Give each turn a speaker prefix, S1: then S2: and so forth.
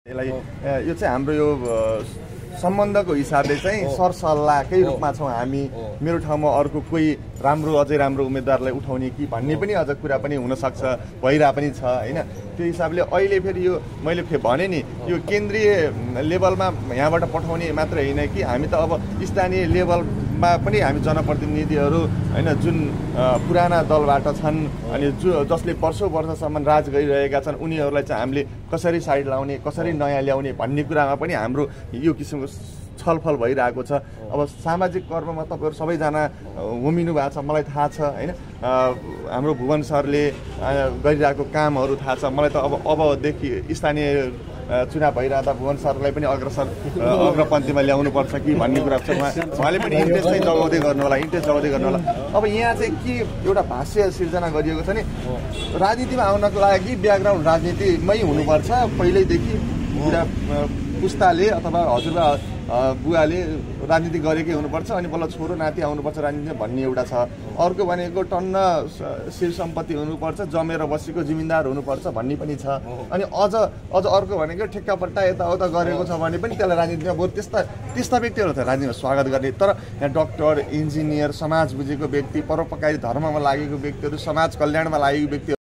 S1: यो चाहिँ हाम्रो यो सम्बन्धको हिसाबले चाहिँ सरसल्लाहकै रूपमा छौँ हामी। मेरो ठाउँमा अर्को कोही अझै राम्रो उम्मेदवारलाई उठाउने कि भन्ने पनि अझ कुरा पनि हुनसक्छ, भइरहेको पनि छ होइन। त्यो हिसाबले अहिले फेरि यो मैले भने नि यो केन्द्रीय लेभलमा यहाँबाट पठाउने मात्र होइन कि हामी त अब स्थानीय लेभलमा पनि हामी जनप्रतिनिधिहरू होइन जुन पुराना दलबाट छन् अनि जसले वर्षौँ वर्षसम्म राज गरिरहेका छन् उनीहरूलाई चाहिँ हामीले कसरी साइड लाउने, कसरी नयाँ ल्याउने भन्ने कुरामा पनि हाम्रो यो किसिमको छलफल भइरहेको छ। अब सामाजिक कर्ममा तपाईँहरू सबैजना होमिनु भएको छ, मलाई थाहा छ होइन। हाम्रो भुवन सरले गरिरहेको कामहरू थाहा छ मलाई त। अबदेखि स्थानीय चुनाव भइरहँदा भुवन सरलाई पनि अग्रपन्थीमा ल्याउनुपर्छ कि भन्ने कुरा छ। उहाँले पनि इन्ट्रेस्ट चाहिँ जगाउँदै गर्नु होला, अब यहाँ चाहिँ के एउटा भाष्य सिर्जना गरिएको छ नि, राजनीतिमा आउनको लागि ब्याकग्राउन्ड राजनीतिमै हुनुपर्छ पहिल्यैदेखि। बुढा पुस्ताले अथवा हजुरबा बुवाले राजनीति गरेकै हुनुपर्छ अनि बल्ल छोरो नाति आउनुपर्छ राजनीतिमा भन्ने एउटा छ। अर्को भनेको टन्न शिर सम्पत्ति हुनुपर्छ, जमेर बसेको जिम्मेदार हुनुपर्छ भन्ने पनि छ। अनि अझ अर्को भनेको ठेक्कापट्टा यताउता गरेको छ भने पनि त्यसलाई राजनीतिमा बरु त्यस्ता व्यक्तिहरू छ राजनीतिमा स्वागत गर्ने। तर यहाँ डक्टर, इन्जिनियर, समाज बुझेको व्यक्ति, परोपकारी धर्ममा लागेको व्यक्तिहरू, समाज कल्याणमा लागेको व्यक्तिहरू